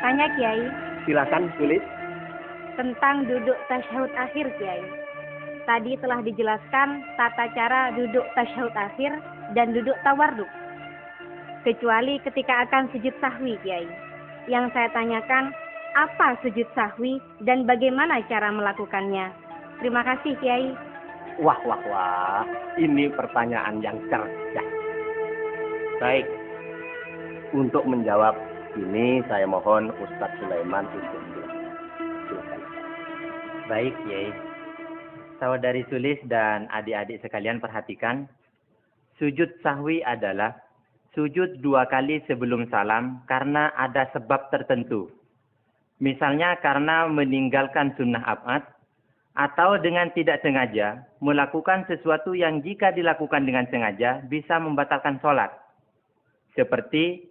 bertanya, Kiai. Silakan tulis. Tentang duduk tasyahud akhir, Kiai. Tadi telah dijelaskan tata cara duduk tasyahud akhir dan duduk tawarruk. Kecuali ketika akan sujud sahwi, Kiai. Yang saya tanyakan, apa sujud sahwi dan bagaimana cara melakukannya? Terima kasih, Kiai. Wah. Ini pertanyaan yang cerdas. Baik. Untuk menjawab ini, saya mohon Ustadz Sulaiman untuk menjelaskan. Baik, Kiai. Saudari Sulis dan adik-adik sekalian perhatikan. Sujud sahwi adalah sujud 2 kali sebelum salam karena ada sebab tertentu. Misalnya karena meninggalkan sunnah abad, atau dengan tidak sengaja melakukan sesuatu yang jika dilakukan dengan sengaja bisa membatalkan sholat. Seperti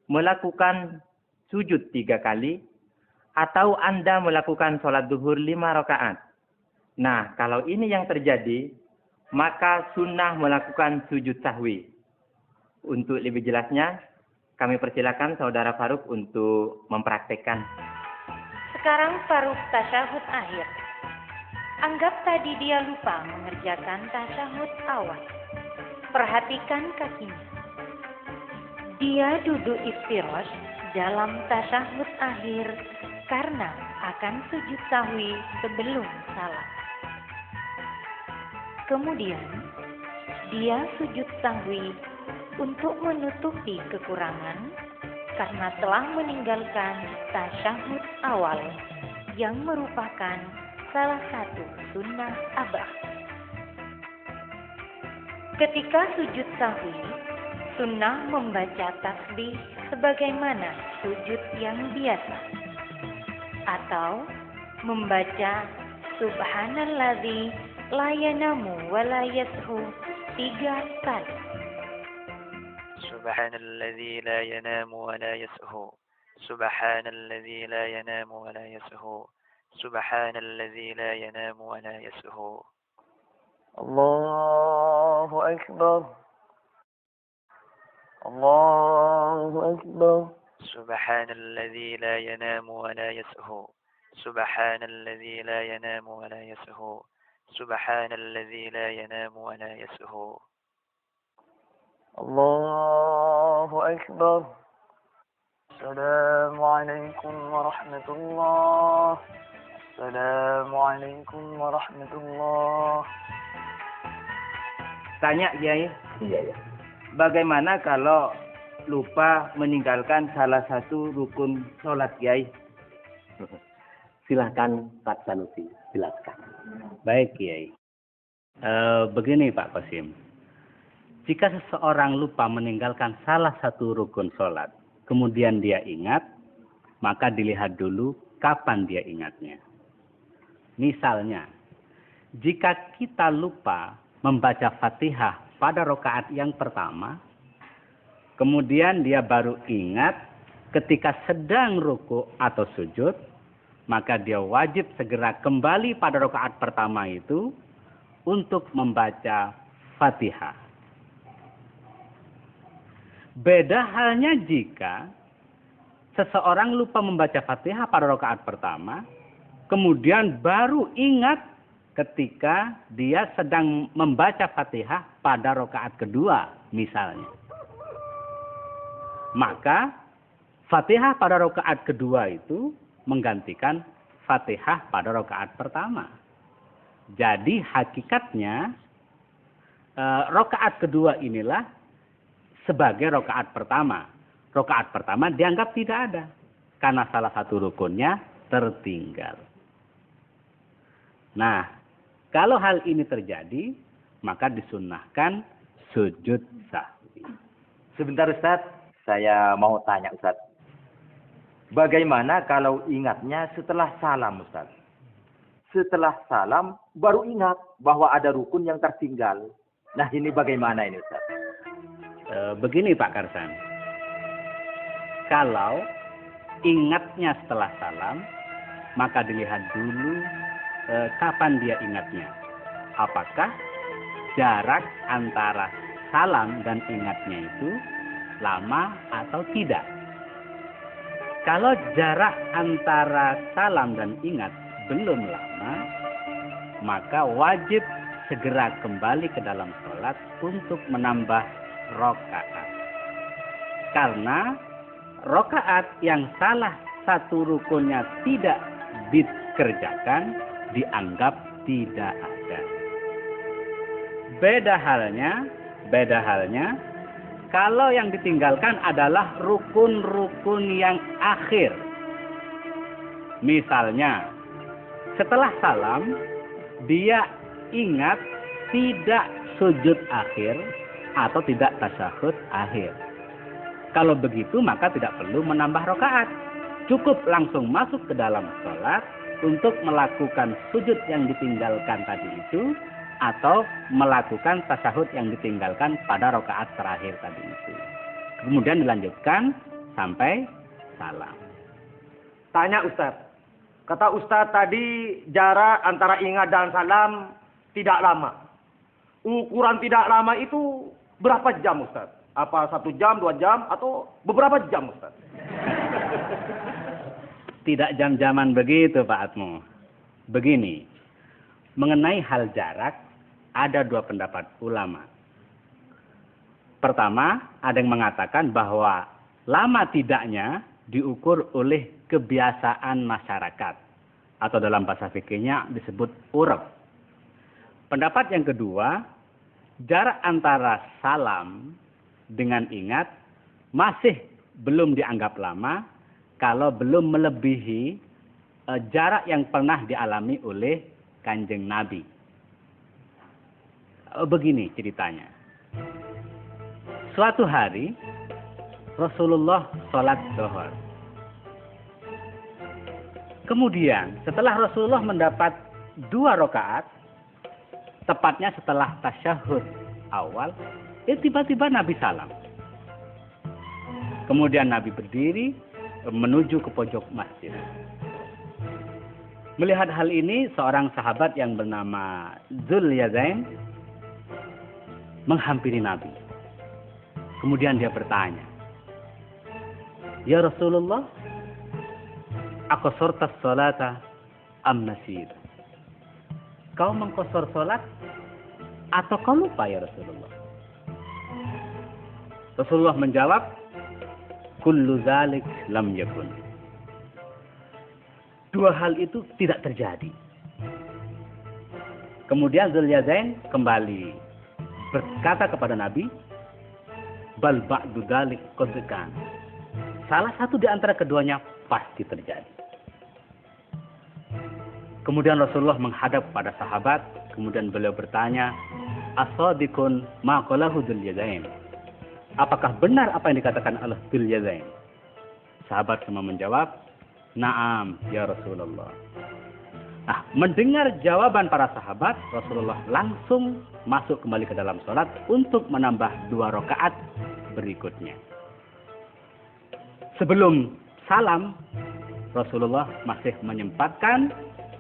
melakukan sujud 3 kali, atau Anda melakukan sholat duhur 5 rakaat. Nah, kalau ini yang terjadi, maka sunnah melakukan sujud sahwi. Untuk lebih jelasnya, kami persilakan Saudara Faruk untuk mempraktekkan. Sekarang Faruk tasyahud akhir. Anggap tadi dia lupa mengerjakan tasyahud awal. Perhatikan kakinya. Dia duduk iftirash dalam tasyahud akhir karena akan sujud sahwi sebelum salam. Kemudian, dia sujud sahwi untuk menutupi kekurangan karena telah meninggalkan tasyahud awal yang merupakan salah satu sunnah abah. Ketika sujud sahwi, sunnah membaca tasbih sebagaimana sujud yang biasa, atau membaca subhanalladzi la yanamu wa la yashu 3 kali. Subhanalladzi la yanamu wa la yashu. Subhanalladzi la yanamu wa la yashu. Subhanalladzi la yanamu wa la yashu. Allahu akbar. Allahu akbar. Subhanalladzi la yanamu wa la yashu. Subhanalladzi la yanamu wa la yashu. Subhanalladzi la yanamu wa la yashu. Allahu akbar. Assalamualaikum warahmatullahi wabarakatuh. Assalamualaikum warahmatullahi wabarakatuh. Tanya, Kiai. Iya. Bagaimana kalau lupa meninggalkan salah satu rukun sholat, Kiai? Silakan Pak Sanusi, silakan. Baik, Kiai. Begini Pak Qasim. Jika seseorang lupa meninggalkan salah satu rukun sholat, kemudian dia ingat, maka dilihat dulu kapan dia ingatnya. Misalnya, jika kita lupa membaca Fatihah pada rakaat yang pertama, kemudian dia baru ingat ketika sedang ruku atau sujud, maka dia wajib segera kembali pada rakaat pertama itu untuk membaca Fatihah. Beda halnya jika seseorang lupa membaca Fatihah pada rakaat pertama, kemudian baru ingat ketika dia sedang membaca Fatihah pada rakaat kedua misalnya. Maka Fatihah pada rakaat kedua itu menggantikan Fatihah pada rakaat pertama. Jadi hakikatnya rakaat kedua inilah sebagai rakaat pertama. Rakaat pertama dianggap tidak ada karena salah satu rukunnya tertinggal. Nah, kalau hal ini terjadi, maka disunnahkan sujud sahwi. Sebentar Ustaz, saya mau tanya Ustaz. Bagaimana kalau ingatnya setelah salam Ustaz? Setelah salam baru ingat bahwa ada rukun yang tertinggal. Nah, ini bagaimana ini Ustaz? Begini Pak Karsan. Kalau ingatnya setelah salam, maka dilihat dulu kapan dia ingatnya. Apakah jarak antara salam dan ingatnya itu lama atau tidak? Kalau jarak antara salam dan ingat belum lama, maka wajib segera kembali ke dalam sholat untuk menambah rokaat. Karena rokaat yang salah satu rukunnya tidak dikerjakan, dianggap tidak ada. Beda halnya, kalau yang ditinggalkan adalah rukun-rukun yang akhir. Misalnya, setelah salam, dia ingat tidak sujud akhir atau tidak tasyahud akhir. Kalau begitu maka tidak perlu menambah rakaat. Cukup langsung masuk ke dalam sholat untuk melakukan sujud yang ditinggalkan tadi itu atau melakukan tasyahud yang ditinggalkan pada rakaat terakhir tadi itu. Kemudian dilanjutkan sampai salam. Tanya Ustadz. Kata Ustadz tadi jarak antara ingat dan salam tidak lama. Ukuran tidak lama itu berapa jam Ustadz? Apa 1 jam, 2 jam, atau beberapa jam Ustadz? Tidak jam-jaman begitu Pak Atmo. Begini, mengenai hal jarak ada 2 pendapat ulama. Pertama, ada yang mengatakan bahwa lama tidaknya diukur oleh kebiasaan masyarakat atau dalam bahasa fikihnya disebut urab. Pendapat yang kedua, jarak antara salam dengan ingat masih belum dianggap lama kalau belum melebihi jarak yang pernah dialami oleh Kanjeng Nabi. Begini ceritanya. Suatu hari Rasulullah sholat zuhur. Kemudian setelah Rasulullah mendapat 2 rakaat, tepatnya setelah tasyahud awal, tiba-tiba Nabi salam. Kemudian Nabi berdiri menuju ke pojok masjid. Melihat hal ini, seorang sahabat yang bernama Dzulyazain menghampiri Nabi. Kemudian dia bertanya, "Ya Rasulullah, aqsartas salata am nasir?" Kau mengqasar salat atau kau lupa ya Rasulullah? Rasulullah menjawab, "Kullu dzalik lam yakun." 2 hal itu tidak terjadi. Kemudian Dzulyazain kembali berkata kepada Nabi, "Bal ba'du dzalik qad kan." Salah satu di antara keduanya pasti terjadi. Kemudian Rasulullah menghadap pada sahabat, kemudian beliau bertanya, "As-sadiqun ma qalahu Dzulyazain?" Apakah benar apa yang dikatakan oleh Dzulyazain? Sahabat semua menjawab, "Na'am ya Rasulullah." Nah, mendengar jawaban para sahabat, Rasulullah langsung masuk kembali ke dalam sholat untuk menambah 2 rakaat berikutnya. Sebelum salam, Rasulullah masih menyempatkan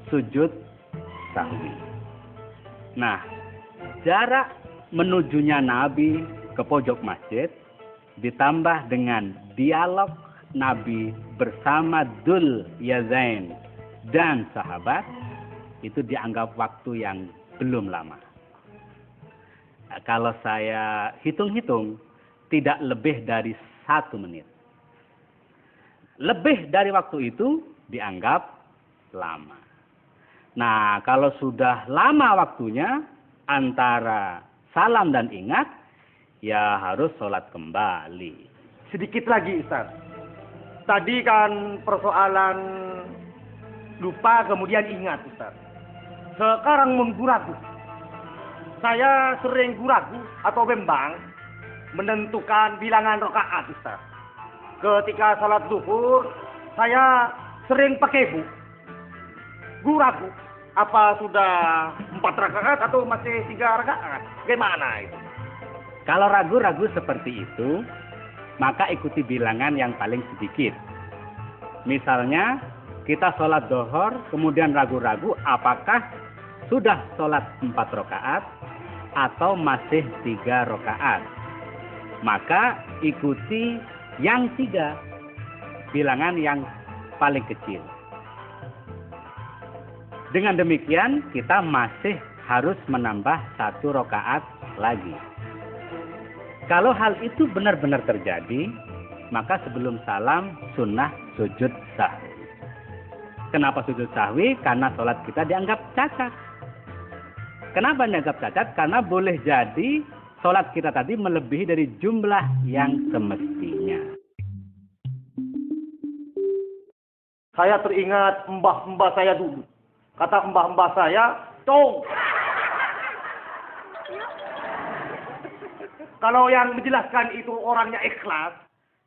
sujud sahwi. Nah, jarak menujunya Nabi ke pojok masjid ditambah dengan dialog Nabi bersama Dzulyazain dan sahabat, itu dianggap waktu yang belum lama. Kalau saya hitung-hitung, tidak lebih dari 1 menit. Lebih dari waktu itu dianggap lama. Nah, kalau sudah lama waktunya antara salam dan ingat, ya harus sholat kembali. Sedikit lagi Ustaz. Tadi kan persoalan lupa kemudian ingat Ustaz. Sekarang ragu. Saya sering ragu atau bimbang menentukan bilangan rakaat Ustaz. Ketika salat zuhur, saya sering pakai ragu. Apa sudah 4 rakaat atau masih 3 rakaat? Gimana itu? Kalau ragu-ragu seperti itu, maka ikuti bilangan yang paling sedikit. Misalnya, kita sholat zuhur, kemudian ragu-ragu apakah sudah sholat 4 rakaat atau masih 3 rakaat. Maka ikuti yang 3. bilangan yang paling kecil. Dengan demikian kita masih harus menambah 1 rakaat lagi. Kalau hal itu benar-benar terjadi, maka sebelum salam sunnah sujud sahwi. Kenapa sujud sahwi? Karena sholat kita dianggap cacat. Kenapa dianggap cacat? Karena boleh jadi sholat kita tadi melebihi dari jumlah yang semestinya. Saya teringat mbah-mbah saya dulu. Kata mbah-mbah saya, "Tong." Kalau yang menjelaskan itu orangnya ikhlas,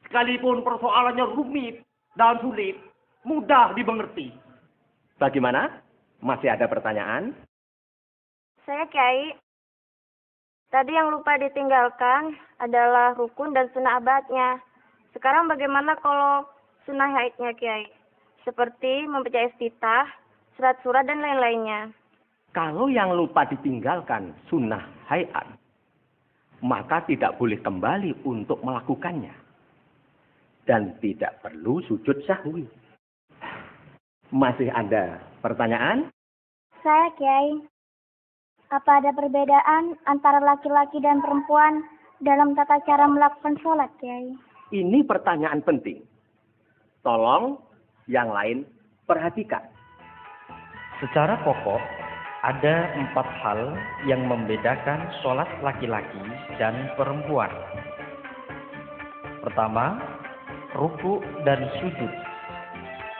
sekalipun persoalannya rumit dan sulit, mudah dimengerti. Bagaimana? Masih ada pertanyaan? Saya Kiai. Tadi yang lupa ditinggalkan adalah rukun dan sunnah abadnya. Sekarang bagaimana kalau sunnah haidnya Kiai? Seperti membaca iftitah, surat-surat dan lain-lainnya. Kalau yang lupa ditinggalkan sunnah hayat, maka tidak boleh kembali untuk melakukannya. Dan tidak perlu sujud sahwi. Masih ada pertanyaan? Saya Kiai. Apa ada perbedaan antara laki-laki dan perempuan dalam tata cara melakukan sholat Kiai? Ini pertanyaan penting. Tolong yang lain perhatikan. Secara pokok, ada 4 hal yang membedakan sholat laki-laki dan perempuan. Pertama, ruku dan sujud.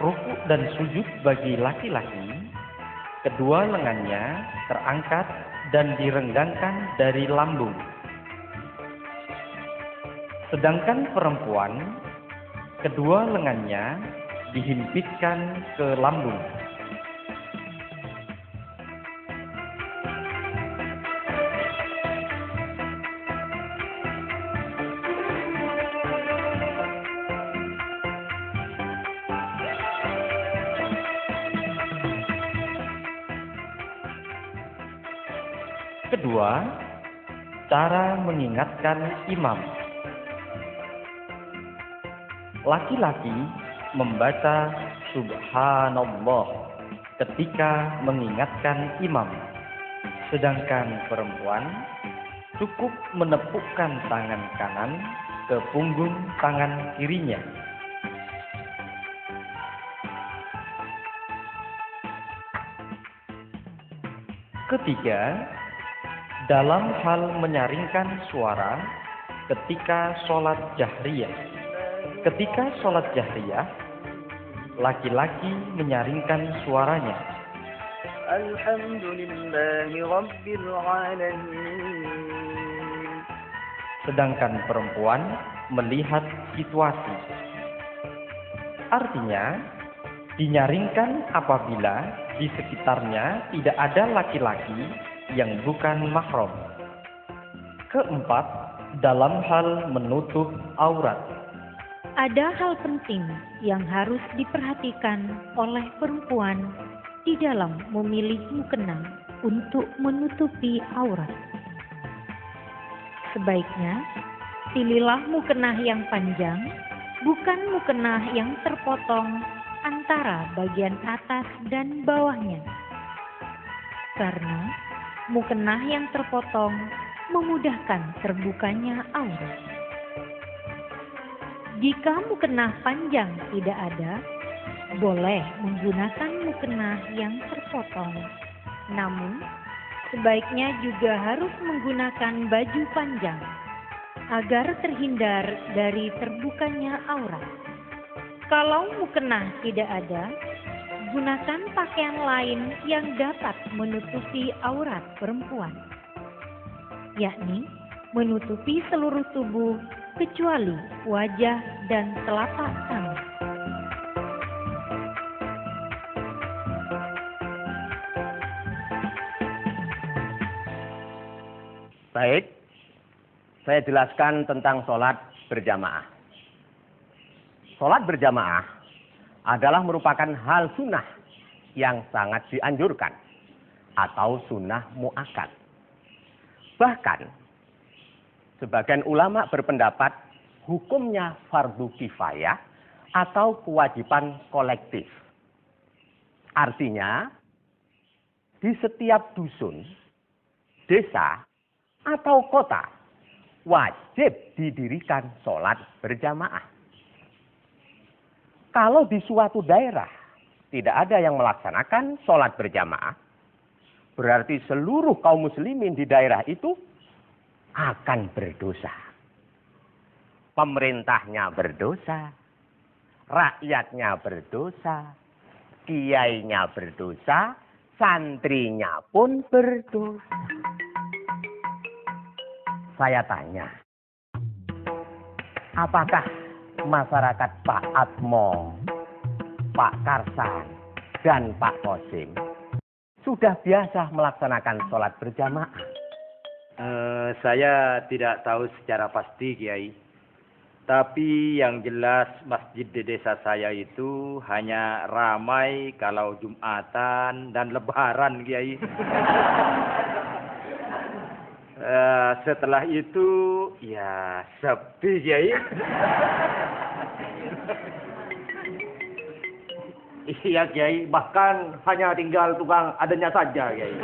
Ruku dan sujud bagi laki-laki, kedua lengannya terangkat dan direnggangkan dari lambung. Sedangkan perempuan, kedua lengannya dihimpitkan ke lambung. Kedua, cara mengingatkan imam. Laki-laki membaca subhanallah ketika mengingatkan imam. Sedangkan perempuan cukup menepukkan tangan kanan ke punggung tangan kirinya. Ketiga, dalam hal menyaringkan suara ketika sholat jahriyah. Ketika sholat jahriyah, laki-laki menyaringkan suaranya. Alhamdulillahi Rabbil Alamin. Sedangkan perempuan melihat situasi. Artinya, dinyaringkan apabila di sekitarnya tidak ada laki-laki yang bukan mahram. Keempat, dalam hal menutup aurat. Ada hal penting yang harus diperhatikan oleh perempuan di dalam memilih mukena untuk menutupi aurat. Sebaiknya, pilihlah mukena yang panjang, bukan mukena yang terpotong antara bagian atas dan bawahnya. Karena mukena yang terpotong memudahkan terbukanya aurat. Jika mukena panjang tidak ada, boleh menggunakan mukena yang terpotong. Namun, sebaiknya juga harus menggunakan baju panjang agar terhindar dari terbukanya aurat. Kalau mukena tidak ada, gunakan pakaian lain yang dapat menutupi aurat perempuan, yakni menutupi seluruh tubuh kecuali wajah dan telapak tangan. Baik, saya jelaskan tentang sholat berjamaah. Sholat berjamaah adalah merupakan hal sunnah yang sangat dianjurkan atau sunnah muakkad. Bahkan, sebagian ulama berpendapat hukumnya fardu kifayah atau kewajiban kolektif. Artinya, di setiap dusun, desa, atau kota, wajib didirikan sholat berjamaah. Kalau di suatu daerah tidak ada yang melaksanakan sholat berjamaah, berarti seluruh kaum muslimin di daerah itu akan berdosa. Pemerintahnya berdosa, rakyatnya berdosa, kiainya berdosa, santrinya pun berdosa. Saya tanya, apakah masyarakat Pak Atmo, Pak Karsan, dan Pak Kosim sudah biasa melaksanakan sholat berjamaah? Saya tidak tahu secara pasti, Kiai. Tapi yang jelas masjid di desa saya itu hanya ramai kalau Jumatan dan Lebaran, Kiai. Setelah itu ya sepi, Kiai. Iya Kiai, bahkan hanya tinggal tukang adanya saja Kiai.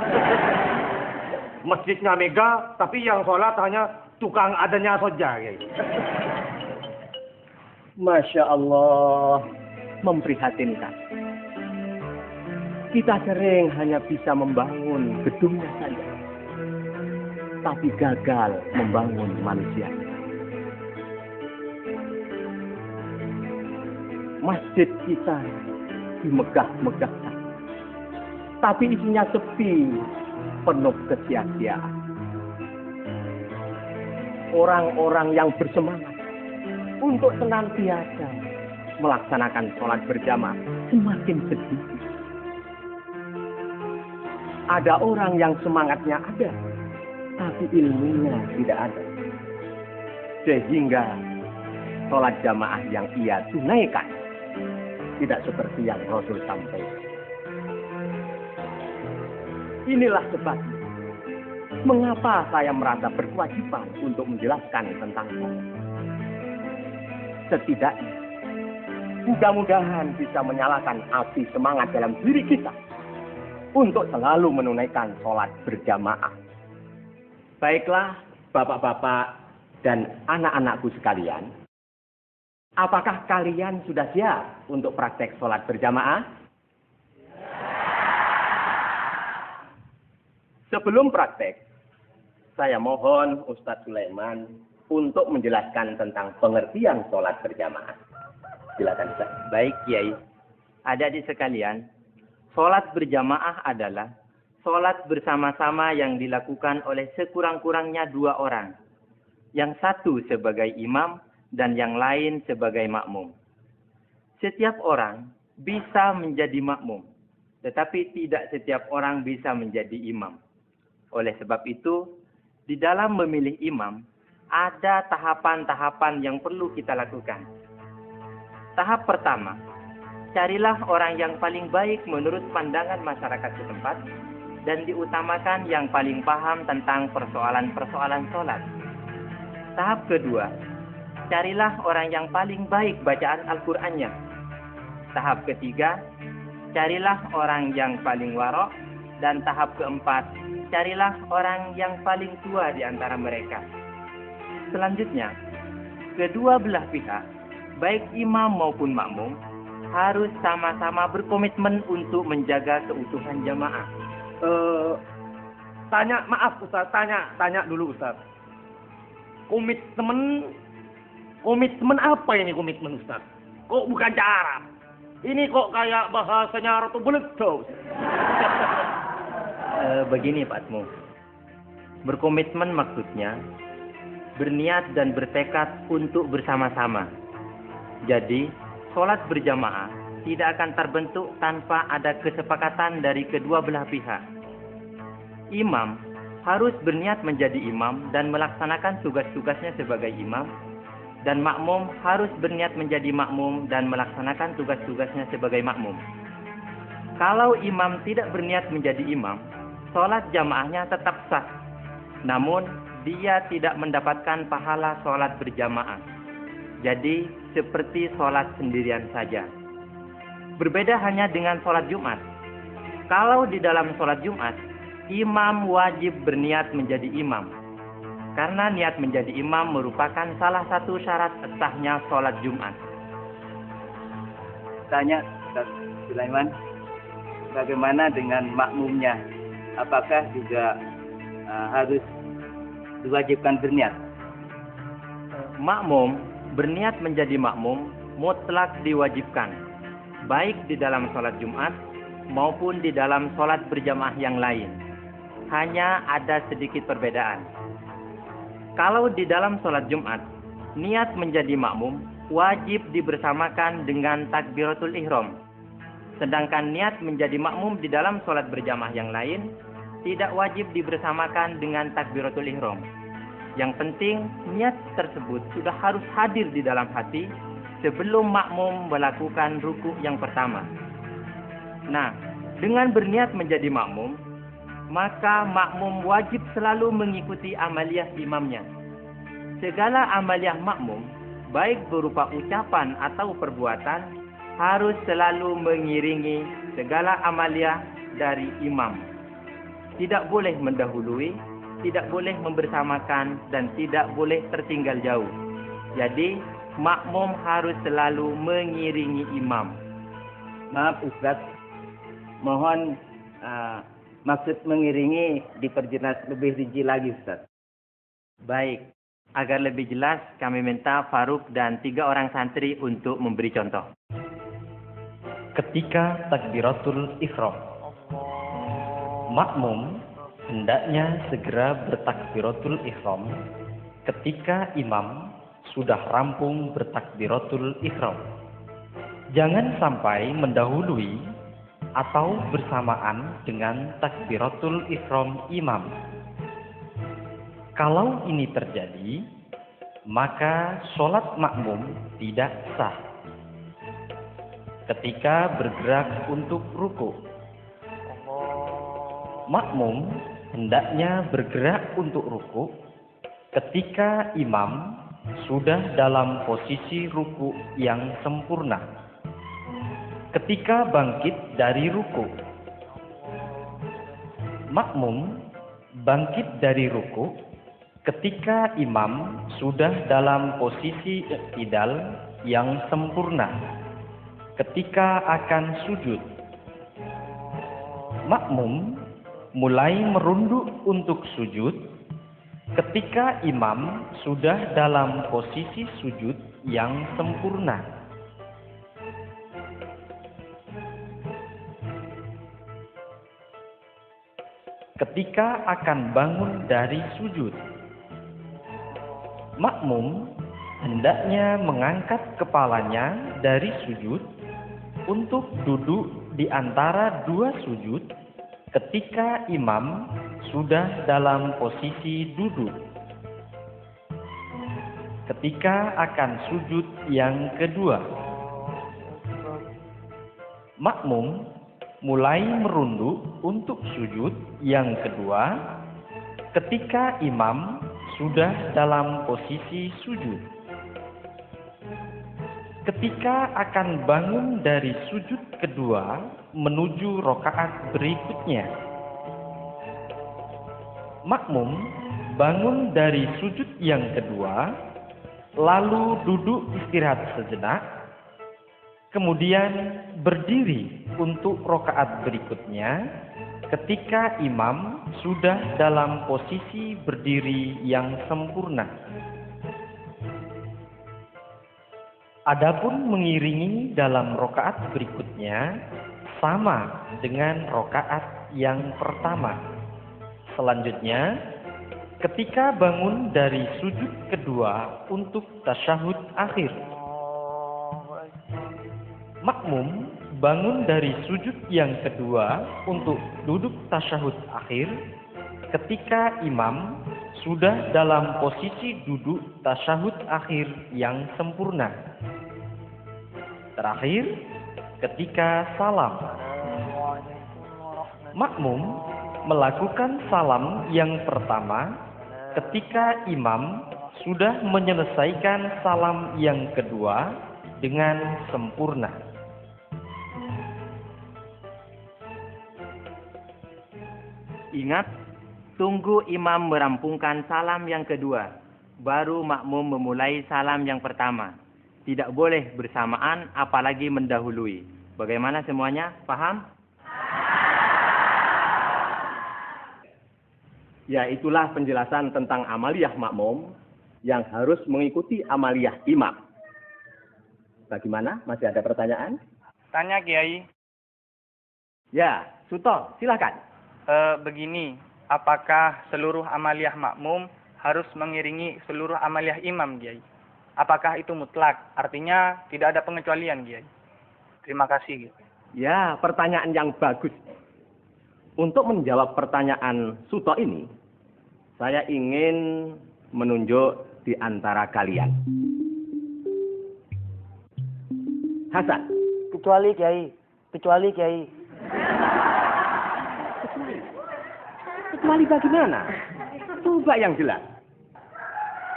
Masjidnya mega, tapi yang sholat hanya tukang adanya saja Kiai. Masya Allah, memprihatinkan. Kita sering hanya bisa membangun gedungnya saja, tapi gagal membangun manusia. Masjid kita dimegah-megahkan, tapi isinya sepi, penuh kesia-siaan. Orang-orang yang bersemangat untuk senantiasa melaksanakan sholat berjamaah semakin sedikit. Ada orang yang semangatnya ada, tapi ilmunya tidak ada. Sehingga sholat jamaah yang ia tunaikan tidak seperti yang Rasul sampaikan. Inilah sebabnya mengapa saya merasa berkewajiban untuk menjelaskan tentang sholat. Setidaknya, mudah-mudahan bisa menyalakan api semangat dalam diri kita untuk selalu menunaikan sholat berjamaah. Baiklah, bapak-bapak dan anak-anakku sekalian, apakah kalian sudah siap untuk praktek sholat berjamaah? Sebelum praktek, saya mohon Ustadz Sulaiman untuk menjelaskan tentang pengertian sholat berjamaah. Silakan Ustaz. Baik, Kiai. Adik-adik sekalian, sholat berjamaah adalah sholat bersama-sama yang dilakukan oleh sekurang-kurangnya 2 orang. Yang satu sebagai imam dan yang lain sebagai makmum. Setiap orang bisa menjadi makmum, tetapi tidak setiap orang bisa menjadi imam. Oleh sebab itu, di dalam memilih imam, ada tahapan-tahapan yang perlu kita lakukan. Tahap pertama, carilah orang yang paling baik menurut pandangan masyarakat setempat dan diutamakan yang paling paham tentang persoalan-persoalan sholat. Tahap kedua, carilah orang yang paling baik bacaan Al-Qur'annya. Tahap ketiga, carilah orang yang paling warok. Dan tahap keempat, carilah orang yang paling tua di antara mereka. Selanjutnya, kedua belah pihak, baik imam maupun makmum, harus sama-sama berkomitmen untuk menjaga keutuhan jamaah. Maaf Ustaz, tanya dulu Ustaz. Komitmen apa ini komitmen Ustaz? Kok bukan cara? Ini kok kayak bahasanya Ratu Beledo. Begini Pak Atmo, berkomitmen maksudnya berniat dan bertekad untuk bersama-sama. Jadi, sholat berjamaah tidak akan terbentuk tanpa ada kesepakatan dari kedua belah pihak. Imam harus berniat menjadi imam dan melaksanakan tugas-tugasnya sebagai imam, dan makmum harus berniat menjadi makmum dan melaksanakan tugas-tugasnya sebagai makmum. Kalau imam tidak berniat menjadi imam, sholat jamaahnya tetap sah. Namun, dia tidak mendapatkan pahala sholat berjamaah. Jadi seperti sholat sendirian saja. Berbeda hanya dengan sholat Jumat. Kalau di dalam sholat Jumat, imam wajib berniat menjadi imam. Karena niat menjadi imam merupakan salah satu syarat sahnya sholat Jumat. Tanya Ustaz Sulaiman, bagaimana dengan makmumnya? Apakah juga harus diwajibkan berniat? Makmum berniat menjadi makmum mutlak diwajibkan, baik di dalam sholat Jumat maupun di dalam sholat berjamaah yang lain. Hanya ada sedikit perbedaan. Kalau di dalam sholat Jumat, niat menjadi makmum wajib dibersamakan dengan takbiratul ihram. Sedangkan niat menjadi makmum di dalam sholat berjamaah yang lain tidak wajib dibersamakan dengan takbiratul ihram. Yang penting, niat tersebut sudah harus hadir di dalam hati sebelum makmum melakukan ruku yang pertama. Nah, dengan berniat menjadi makmum, maka makmum wajib selalu mengikuti amaliyah imamnya. Segala amaliyah makmum, baik berupa ucapan atau perbuatan, harus selalu mengiringi segala amaliyah dari imam. Tidak boleh mendahului, tidak boleh membersamakan, dan tidak boleh tertinggal jauh. Jadi, makmum harus selalu mengiringi imam. Maaf Ustaz, mohon maksud mengiringi diperjelas lebih rinci lagi Ustaz. Baik, agar lebih jelas kami minta Faruk dan 3 orang santri untuk memberi contoh. Ketika takbiratul ihram, makmum hendaknya segera bertakbiratul ihram ketika imam sudah rampung bertakbiratul ihram. Jangan sampai mendahului atau bersamaan dengan takbiratul ihram imam. Kalau ini terjadi, maka sholat makmum tidak sah. Ketika bergerak untuk ruku, makmum hendaknya bergerak untuk ruku ketika imam sudah dalam posisi ruku yang sempurna. Ketika bangkit dari ruku, makmum bangkit dari ruku ketika imam sudah dalam posisi i'tidal yang sempurna. Ketika akan sujud, makmum mulai merunduk untuk sujud ketika imam sudah dalam posisi sujud yang sempurna. Ketika akan bangun dari sujud, makmum hendaknya mengangkat kepalanya dari sujud untuk duduk di antara 2 sujud ketika imam sudah dalam posisi duduk. Ketika akan sujud yang kedua, makmum mulai merunduk untuk sujud yang kedua ketika imam sudah dalam posisi sujud. Ketika akan bangun dari sujud kedua menuju rakaat berikutnya, makmum bangun dari sujud yang kedua, lalu duduk istirahat sejenak, kemudian berdiri untuk rakaat berikutnya ketika imam sudah dalam posisi berdiri yang sempurna. Adapun mengiringi dalam rakaat berikutnya sama dengan rakaat yang pertama. Selanjutnya, ketika bangun dari sujud kedua untuk tasyahud akhir, makmum bangun dari sujud yang kedua untuk duduk tasyahud akhir ketika imam sudah dalam posisi duduk tasyahud akhir yang sempurna. Terakhir, ketika salam, makmum melakukan salam yang pertama ketika imam sudah menyelesaikan salam yang kedua dengan sempurna. Ingat, tunggu imam merampungkan salam yang kedua, baru makmum memulai salam yang pertama. Tidak boleh bersamaan, apalagi mendahului. Bagaimana semuanya? Paham? Ya, itulah penjelasan tentang amaliyah makmum yang harus mengikuti amaliyah imam. Bagaimana? Masih ada pertanyaan? Tanya Kiai. Ya, Suto, silakan. Begini, apakah seluruh amaliyah makmum harus mengiringi seluruh amaliyah imam, Kiai? Apakah itu mutlak? Artinya tidak ada pengecualian, Kiai. Terima kasih. Kiai. Ya, pertanyaan yang bagus. Untuk menjawab pertanyaan Suto ini, saya ingin menunjuk di antara kalian. Hasan. Kecuali Kiai. Kecuali bagaimana? Coba yang jelas.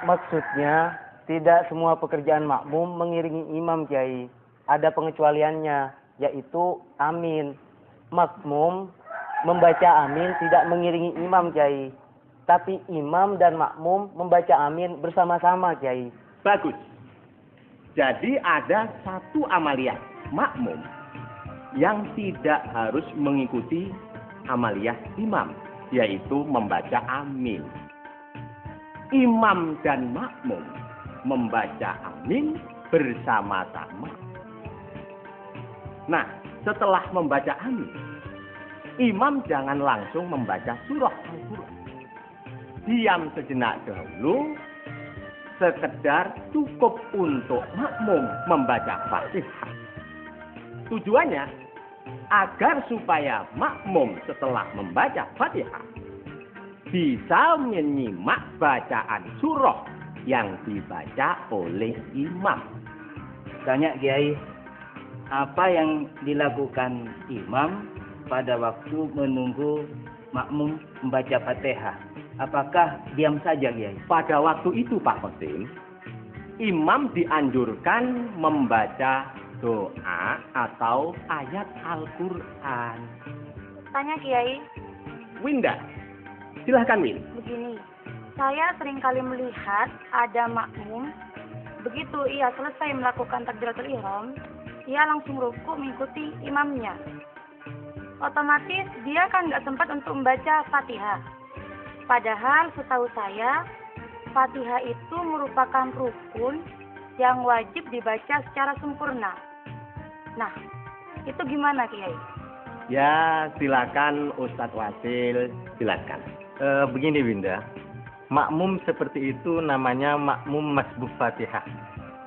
Maksudnya, tidak semua pekerjaan makmum mengiringi imam, Kiai. Ada pengecualiannya, yaitu amin. Makmum membaca amin tidak mengiringi imam, Kiai. Tapi imam dan makmum membaca amin bersama-sama, Kiai. Bagus. Jadi ada satu amaliyah makmum yang tidak harus mengikuti amaliyah imam, yaitu membaca amin. Imam dan makmum membaca amin bersama-sama. Nah, setelah membaca amin, imam jangan langsung membaca surah Al-Quran. Diam sejenak dahulu, sekedar cukup untuk makmum membaca Fatihah. Tujuannya, agar supaya makmum setelah membaca Fatihah bisa menyimak bacaan surah yang dibaca oleh imam. Tanya Kiai, apa yang dilakukan imam pada waktu menunggu makmum membaca Fatihah? Apakah diam saja, Kiai? Pada waktu itu, Pak Qasim, imam dianjurkan membaca doa atau ayat Al-Quran. Tanya Kiai. Winda, silahkan Win. Begini, saya seringkali melihat ada makmum, begitu ia selesai melakukan takbiratul ihram, ia langsung ruku mengikuti imamnya. Otomatis dia kan nggak sempat untuk membaca Fatihah. Padahal setahu saya, Fatihah itu merupakan rukun yang wajib dibaca secara sempurna. Nah, itu gimana Kiai? Ya, silakan Ustadz Wasil, silakan. Begini Winda, makmum seperti itu namanya makmum masbuk Fatihah,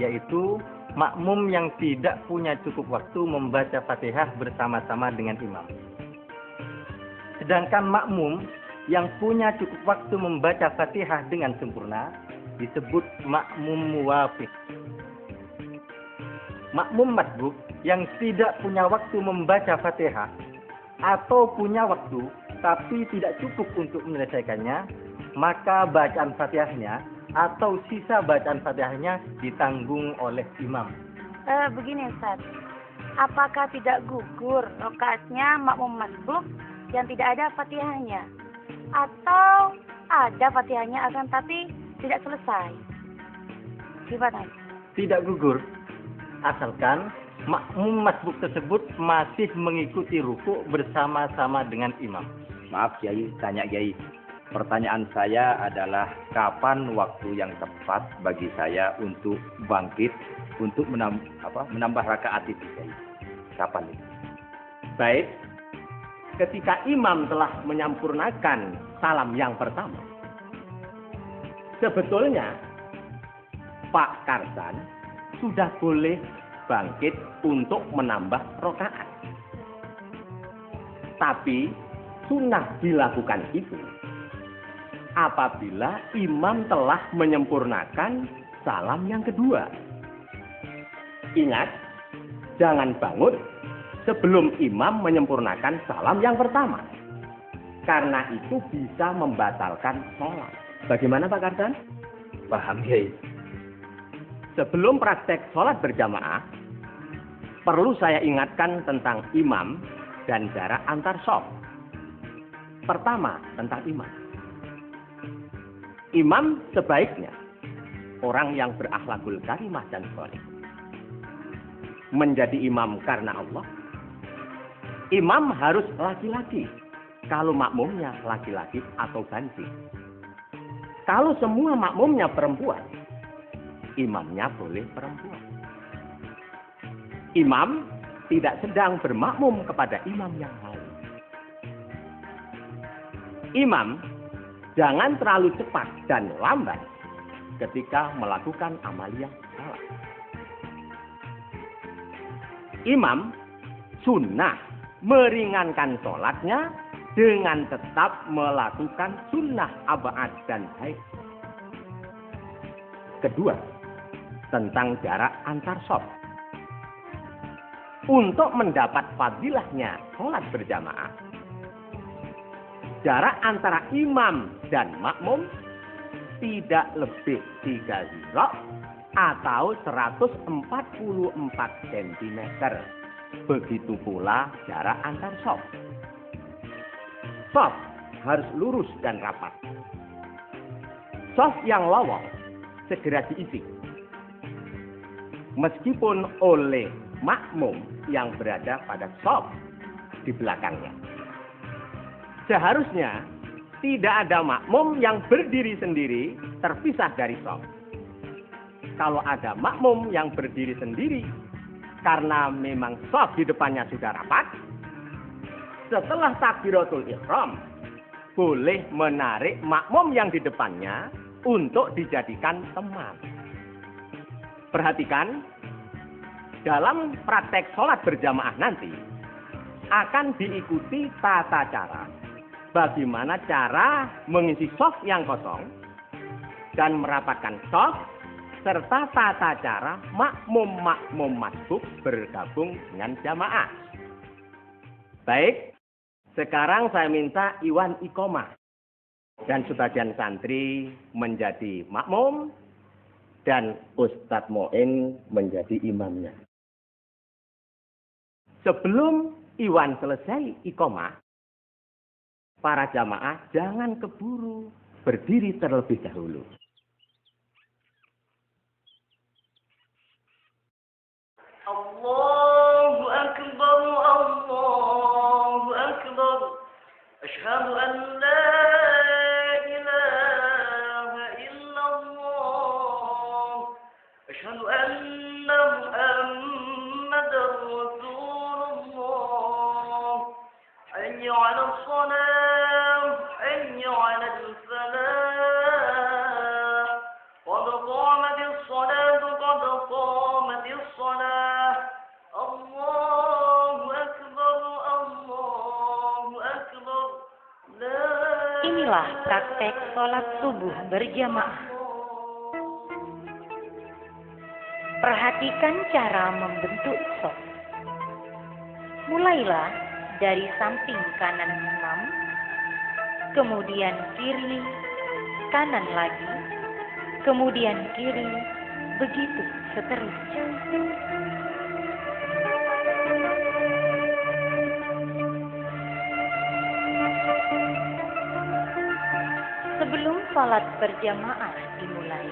yaitu makmum yang tidak punya cukup waktu membaca Fatihah bersama-sama dengan imam. Sedangkan makmum yang punya cukup waktu membaca Fatihah dengan sempurna disebut makmum muwafiq. Makmum masbuk yang tidak punya waktu membaca Fatihah atau punya waktu tapi tidak cukup untuk menyelesaikannya, maka bacaan Fatihahnya atau sisa bacaan Fatihahnya ditanggung oleh imam. Begini Ustaz, apakah tidak gugur rakaatnya makmum masbuk yang tidak ada Fatihahnya? Atau ada Fatihahnya akan tapi tidak selesai? Gimana? Tidak gugur, asalkan makmum masbuk tersebut masih mengikuti ruku bersama-sama dengan imam. Maaf Kiai, tanya Kiai. Pertanyaan saya adalah kapan waktu yang tepat bagi saya untuk bangkit untuk menambah rakaat itu, Kiai? Kapan itu? Baik. Ketika imam telah menyempurnakan salam yang pertama, sebetulnya Pak Karsan sudah boleh bangkit untuk menambah rakaat. Tapi sunnah dilakukan itu apabila imam telah menyempurnakan salam yang kedua. Ingat, jangan bangun sebelum imam menyempurnakan salam yang pertama. Karena itu bisa membatalkan sholat. Bagaimana Pak Karsan? paham, Kiai. Sebelum praktek sholat berjamaah, perlu saya ingatkan tentang imam dan jarak antar shaf. Pertama, tentang imam. Imam sebaiknya orang yang berakhlakul karimah dan sholih. Menjadi imam karena Allah. Imam harus laki-laki. Kalau makmumnya laki-laki atau ganti. Kalau semua makmumnya perempuan, imamnya boleh perempuan. Imam tidak sedang bermakmum kepada imam yang lain. Imam jangan terlalu cepat dan lambat ketika melakukan amaliyah salat. Imam sunnah meringankan sholatnya dengan tetap melakukan sunnah abad dan haid. Kedua, tentang jarak antar shaf. Untuk mendapat fadilahnya sholat berjamaah, jarak antara imam dan makmum tidak lebih 3 zirah atau 144 cm. Begitu pula jarak antar shaf. Shaf harus lurus dan rapat. Shaf yang lowong segera diisi. Meskipun oleh makmum yang berada pada shaf di belakangnya. Seharusnya tidak ada makmum yang berdiri sendiri terpisah dari shaf. Kalau ada makmum yang berdiri sendiri karena memang shaf di depannya sudah rapat, setelah takbiratul ihram boleh menarik makmum yang di depannya untuk dijadikan teman. Perhatikan, dalam praktek sholat berjamaah nanti akan diikuti tata cara. Bagaimana cara mengisi shaf yang kosong dan merapatkan shaf serta tata cara makmum-makmum masbuk bergabung dengan jamaah. Baik, sekarang saya minta Iwan Iqomah dan sebagian santri menjadi makmum dan Ustadz Moin menjadi imamnya. Sebelum Iwan selesai Iqomah, para jamaah jangan keburu berdiri terlebih dahulu. Allahu Akbar, Allahu Akbar. Asyhadu an la ilaha illallah. Asyhadu anna Muhammadar Rasulullah. Hayya 'alas shalah, hayya 'alal falah. Qad qamatis shalah, qad qamatis shalah. Allahu Akbar, Allahu Akbar. Inilah praktek sholat subuh berjamaah. Perhatikan cara membentuk shaf. Mulailah dari samping kanan imam, kemudian kiri, kanan lagi, kemudian kiri, begitu seterusnya. Sebelum sholat berjamaah dimulai,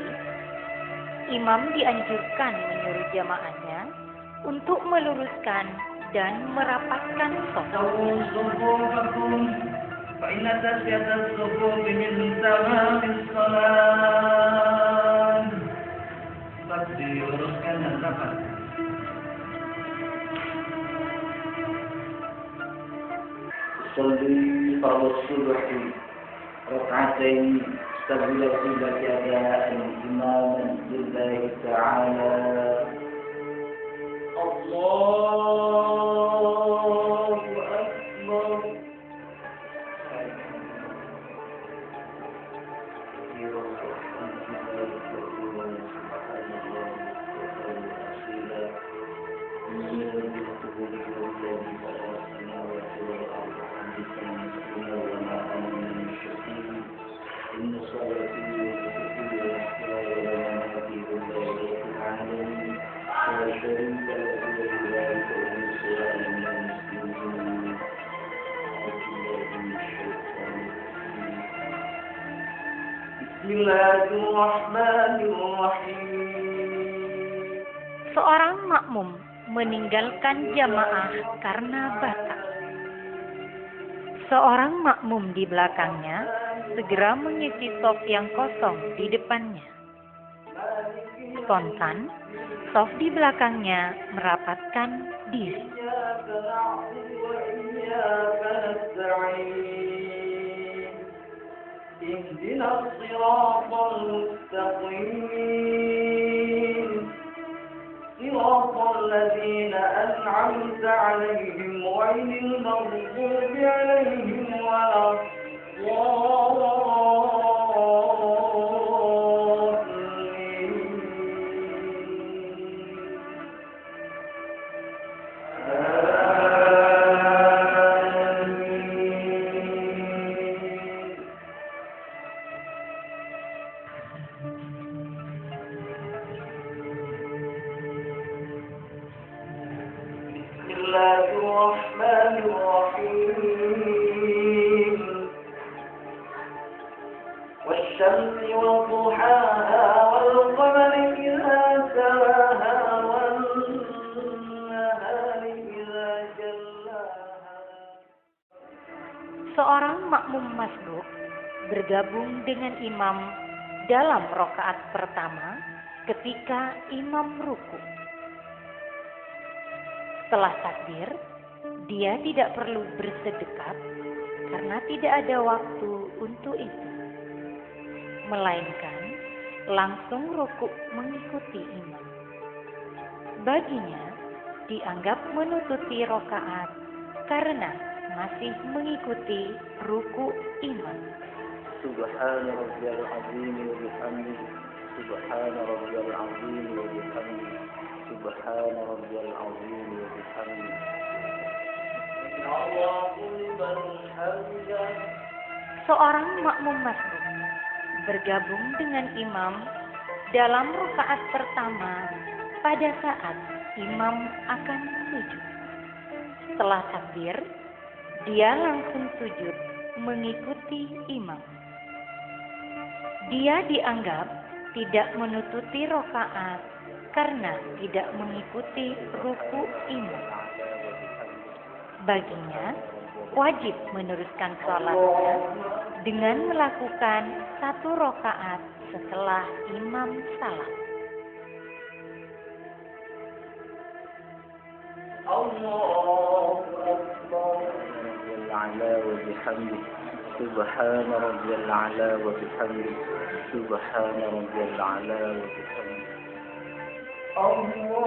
imam dianjurkan menyuruh jamaahnya untuk meluruskan dan merapatkan shaf. Diuruskan dan rapat. Salli fardu subhi rak'atain qabla qiblat adaan imaman lillahi ta'ala. Allahu Akbar. إن صلاتي وسكتي ومحياي شريك له وبذلك أمرت وأنا من المسلمين. أعوذ بالله من الشيطان الرجيم. بسم الله الرحمن الرحيم. Seorang makmum meninggalkan jamaah karena batal. Seorang makmum di belakangnya segera mengisi saf yang kosong di depannya. Spontan, saf di belakangnya merapatkan diri. اهدنا الصراط المستقيم صراط الذين أنعمت عليهم غير المغضوب عليهم ولا والشمس وضحاها والقمر إذا تلاها والنهار إذا جلاها. Seorang makmum masbuk bergabung dengan imam dalam rakaat pertama ketika imam ruku. Setelah takbir, dia tidak perlu bersedekat karena tidak ada waktu untuk itu, melainkan langsung rukuk mengikuti imam. Baginya dianggap menutupi rakaat karena masih mengikuti ruku imam. سبحان ربي العظيم وبحمده سبحان ربي العظيم وبحمده سبحان ربي العظيم وبحمده. Seorang makmum masbuk bergabung dengan imam dalam rakaat pertama pada saat imam akan sujud. Setelah takbir, dia langsung sujud mengikuti imam. Dia dianggap tidak menutupi rakaat karena tidak mengikuti ruku imam. Baginya, wajib meneruskan sholatnya dengan melakukan satu rakaat setelah imam salam. Allahu Akbar. سبحان ربي الأعلى وبحمده سبحان ربي الأعلى وبحمده. الله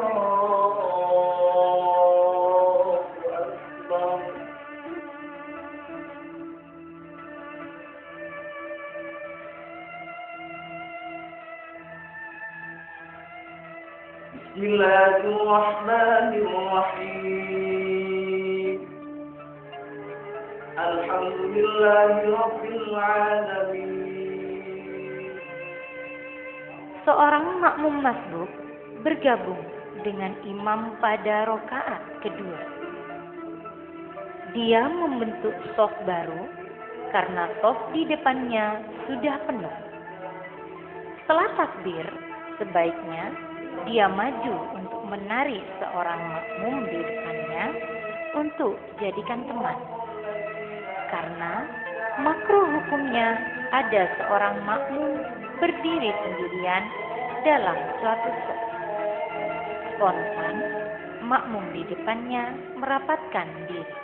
أكبر. بسم الله الرحمن الرحيم. الحمد لله رب العالمين. Seorang makmum masbuk bergabung dengan imam pada rakaat kedua. Dia membentuk shaf baru karena shaf di depannya sudah penuh. Setelah takbir, sebaiknya dia maju untuk menarik seorang makmum di depannya untuk jadikan teman. Karena makruh hukumnya ada seorang makmum berdiri sendirian dalam suatu shaf. Spontan, makmum di depannya merapatkan diri.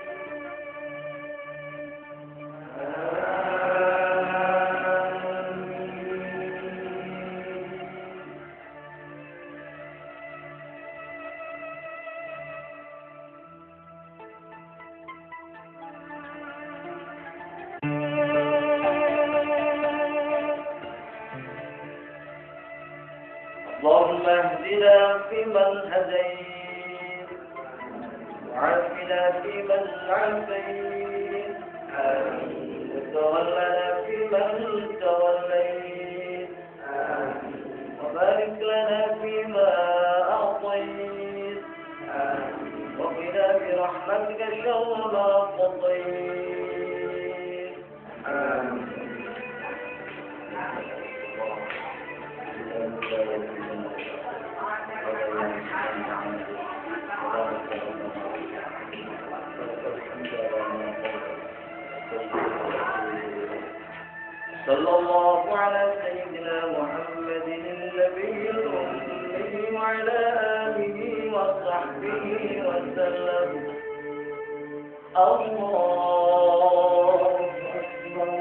اللهم اهدنا فيمن هديت وعافنا فيمن عافيت وتولنا فيمن توليت وبارك لنا فيما أعطيت شر ما قضيت صلى الله على سيدنا محمد النبي الأمي وعلى آله وصحبه وسلم. الله أكبر.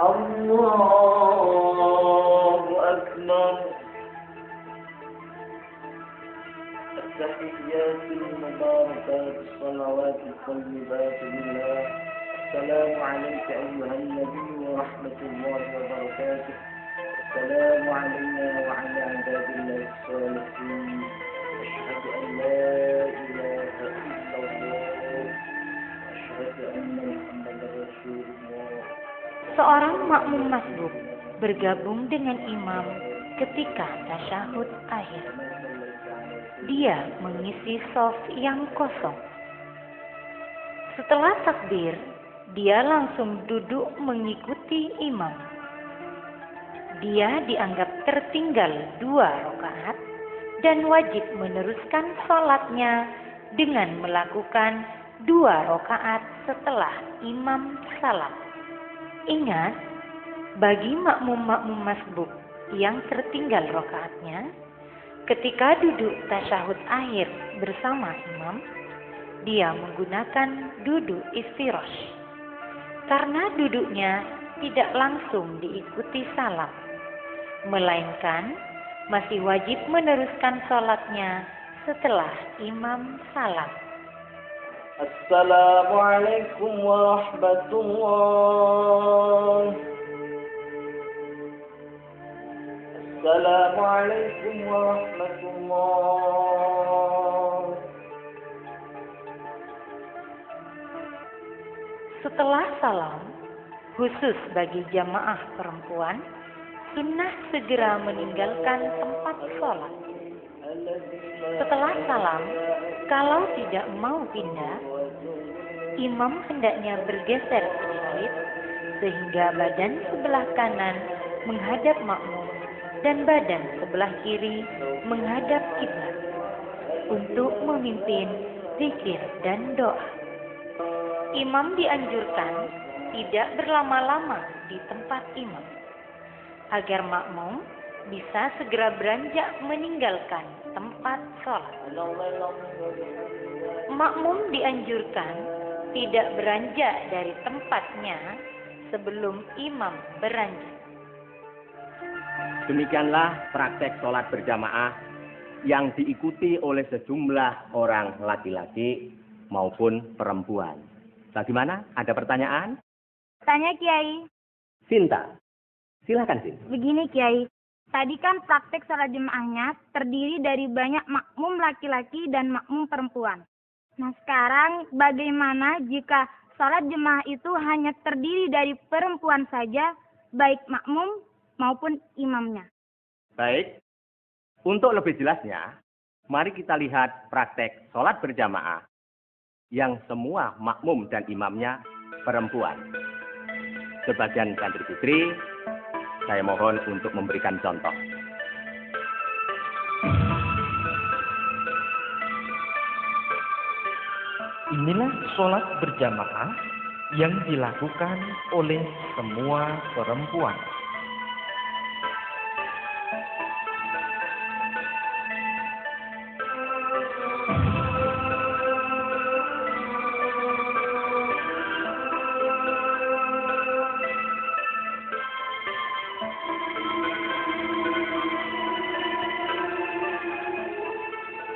الله أكبر. التحيات المباركات الصلوات الطيبات لله. السلام عليك أيها النبي ورحمة الله وبركاته. السلام علينا وعلى عباد الله الصالحين. أشهد أن لا إله إلا الله. أشهد أن محمدا رسول الله. Seorang makmum masbuk bergabung dengan imam ketika tasyahud akhir. Dia mengisi shaf yang kosong. Setelah takbir, dia langsung duduk mengikuti imam. Dia dianggap tertinggal 2 rakaat dan wajib meneruskan sholatnya dengan melakukan 2 rakaat setelah imam salam. Ingat, bagi makmum-makmum masbuk yang tertinggal rakaatnya, ketika duduk tasyahud akhir bersama imam, dia menggunakan duduk iftirash. Karena duduknya tidak langsung diikuti salam, melainkan masih wajib meneruskan sholatnya setelah imam salam. Assalamualaikum warahmatullahi. Assalamualaikum warahmatullahi. Setelah salam, khusus bagi jamaah perempuan, sunnah segera meninggalkan tempat sholat. Setelah salam, kalau tidak mau pindah, imam hendaknya bergeser sedikit sehingga badan sebelah kanan menghadap makmum dan badan sebelah kiri menghadap kiblat untuk memimpin zikir dan doa. Imam dianjurkan tidak berlama-lama di tempat imam agar makmum bisa segera beranjak meninggalkan tempat sholat. Makmum dianjurkan tidak beranjak dari tempatnya sebelum imam beranjak. Demikianlah praktek sholat berjamaah yang diikuti oleh sejumlah orang laki-laki maupun perempuan. Bagaimana? Ada pertanyaan? Tanya Kiai. Sinta, silakan Sin. Begini Kiai, tadi kan praktek sholat jemaahnya terdiri dari banyak makmum laki-laki dan makmum perempuan. Nah sekarang bagaimana jika sholat jemaah itu hanya terdiri dari perempuan saja, baik makmum maupun imamnya? Baik, untuk lebih jelasnya, mari kita lihat praktek sholat berjamaah yang semua makmum dan imamnya perempuan. Sebagian santri putri, saya mohon untuk memberikan contoh. Inilah sholat berjamaah yang dilakukan oleh semua perempuan.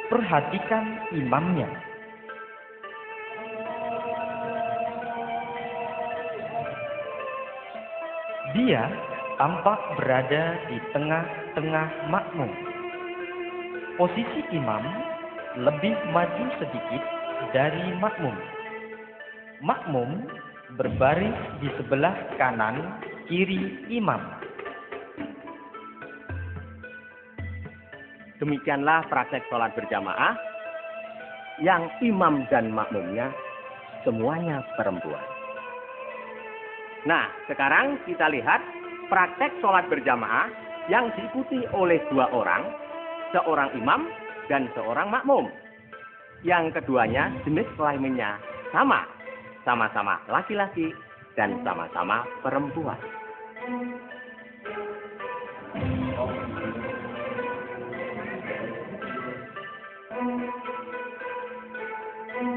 Perhatikan imamnya. Dia tampak berada di tengah-tengah makmum. Posisi imam lebih maju sedikit dari makmum. makmum berbaris di sebelah kanan kiri imam. Demikianlah praktek sholat berjamaah yang imam dan makmumnya semuanya perempuan. Nah, sekarang kita lihat praktek sholat berjamaah yang diikuti oleh dua orang, seorang imam dan seorang makmum. Yang keduanya jenis kelaminnya sama, sama-sama laki-laki dan sama-sama perempuan.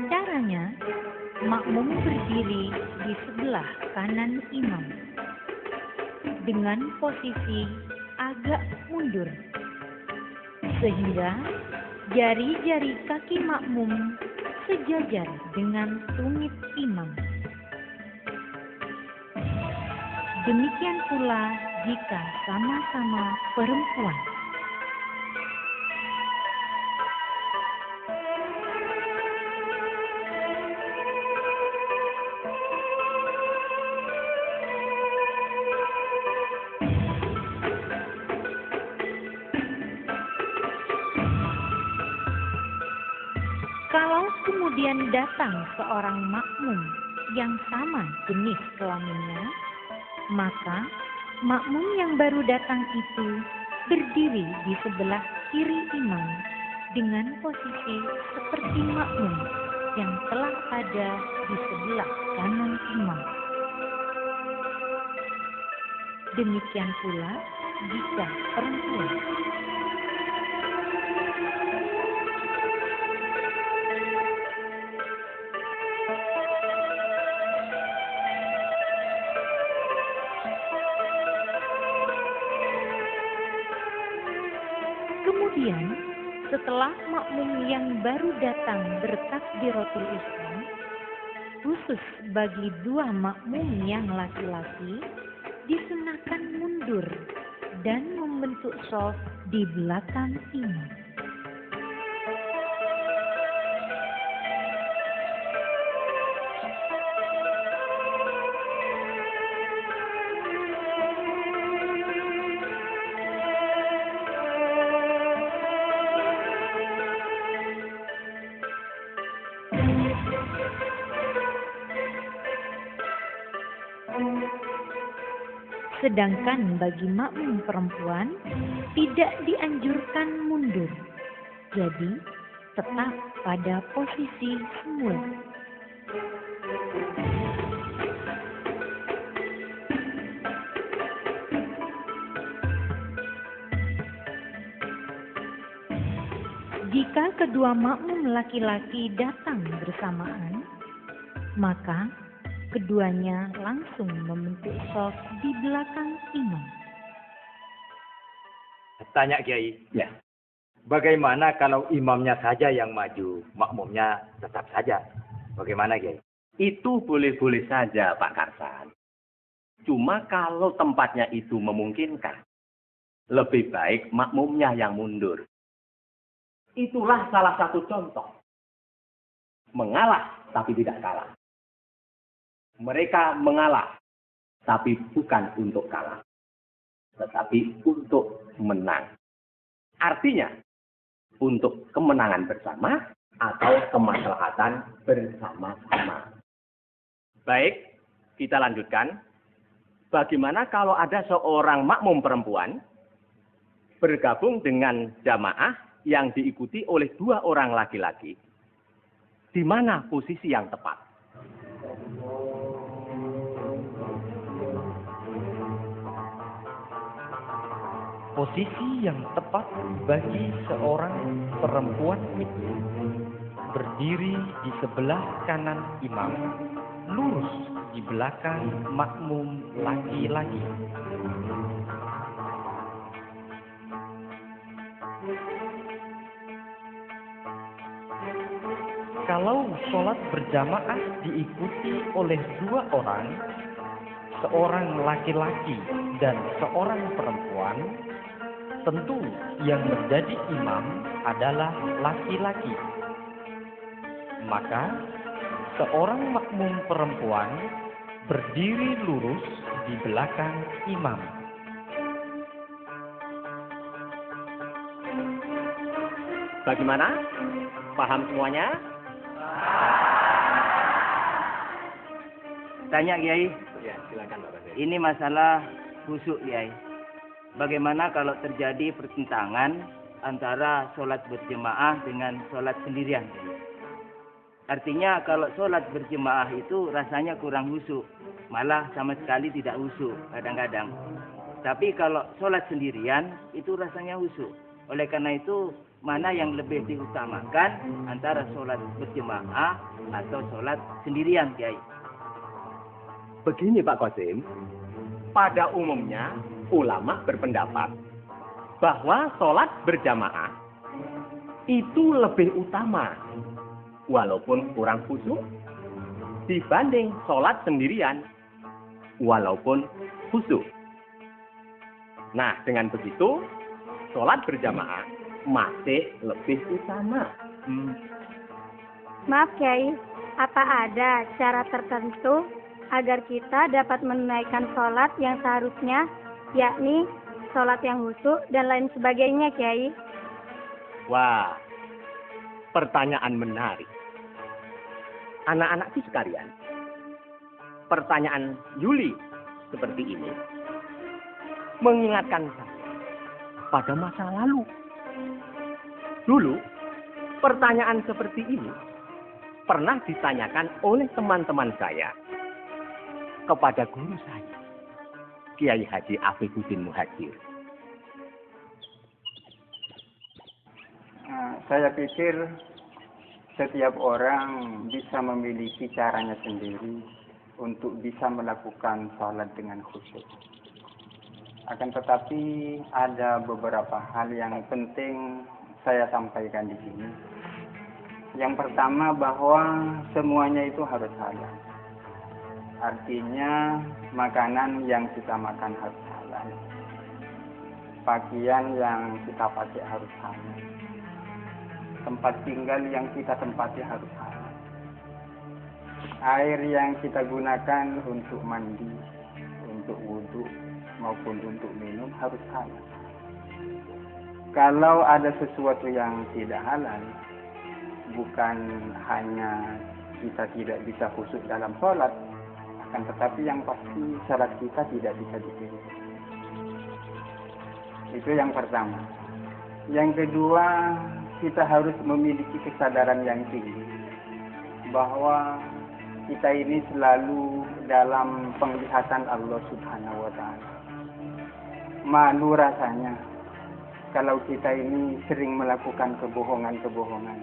Caranya, makmum berdiri di sebelah kanan imam dengan posisi agak mundur, sehingga jari-jari kaki makmum sejajar dengan tumit imam. Demikian pula jika sama-sama perempuan. Kalau kemudian datang seorang makmum yang sama jenis kelaminnya, maka makmum yang baru datang itu berdiri di sebelah kiri imam dengan posisi seperti makmum yang telah ada di sebelah kanan imam. Demikian pula jika perempuan. Kemudian, setelah makmum yang baru datang bertakbiratul ihram, khusus bagi dua makmum yang laki-laki, disunahkan mundur dan membentuk shaf di belakang imam. Sedangkan bagi makmum perempuan tidak dianjurkan mundur, jadi tetap pada posisi semula. Jika kedua makmum laki-laki datang bersamaan, maka keduanya langsung membentuk shaf di belakang imam. Tanya Kiai. Ya. Bagaimana kalau imamnya saja yang maju, makmumnya tetap saja? Bagaimana Kiai? Itu boleh-boleh saja Pak Karsan. Cuma kalau tempatnya itu memungkinkan, lebih baik makmumnya yang mundur. Itulah salah satu contoh. Mengalah tapi tidak kalah. Mereka mengalah, tapi bukan untuk kalah, tetapi untuk menang. Artinya, untuk kemenangan bersama atau kemaslahatan bersama-sama. Baik, kita lanjutkan. Bagaimana kalau ada seorang makmum perempuan bergabung dengan jamaah yang diikuti oleh dua orang laki-laki? Di mana posisi yang tepat? Posisi yang tepat bagi seorang perempuan itu berdiri di sebelah kanan imam, lurus di belakang makmum laki-laki. Kalau sholat berjamaah diikuti oleh dua orang, seorang laki-laki dan seorang perempuan, tentu yang menjadi imam adalah laki-laki. Maka seorang makmum perempuan berdiri lurus di belakang imam. Bagaimana? Paham semuanya? Tanya Kiai, Ya, silakan Pak Qasim. ini masalah khusyuk Kiai. Bagaimana kalau terjadi pertentangan antara sholat berjemaah dengan sholat sendirian? Artinya kalau sholat berjemaah itu rasanya kurang khusyuk, malah sama sekali tidak khusyuk kadang-kadang. Tapi kalau sholat sendirian itu rasanya khusyuk. Oleh karena itu mana yang lebih diutamakan antara sholat berjemaah atau sholat sendirian Kiai? Begini Pak Qasim, pada umumnya ulama berpendapat bahwa sholat berjamaah itu lebih utama walaupun kurang khusyuk dibanding sholat sendirian walaupun khusyuk. Nah, dengan begitu sholat berjamaah masih lebih utama. Maaf Kiai, apa ada cara tertentu agar kita dapat menunaikan sholat yang seharusnya, yakni sholat yang khusyuk dan lain sebagainya Kiai? Wah, pertanyaan menarik. Anak-anakku sekalian, pertanyaan Yuli seperti ini mengingatkan saya pada masa lalu. Dulu, pertanyaan seperti ini pernah ditanyakan oleh teman-teman saya kepada guru saya, Kiai Haji Afifuddin Muhajir. Saya pikir setiap orang bisa memiliki caranya sendiri untuk bisa melakukan sholat dengan khusyuk. Akan tetapi ada beberapa hal yang penting saya sampaikan di sini. Yang pertama bahwa semuanya itu harus halal. Artinya makanan yang kita makan harus halal. Pakaian yang kita pakai harus halal. Tempat tinggal yang kita tempati harus halal. Air yang kita gunakan untuk mandi, untuk wudhu, maupun untuk minum harus halal. Kalau ada sesuatu yang tidak halal, bukan hanya kita tidak bisa khusyuk dalam sholat, akan tetapi yang pasti sholat kita tidak bisa diterima. Itu yang pertama. Yang kedua, kita harus memiliki kesadaran yang tinggi bahwa kita ini selalu dalam penglihatan Allah Subhanahu wa Ta'ala. Malu rasanya kalau kita ini sering melakukan kebohongan-kebohongan,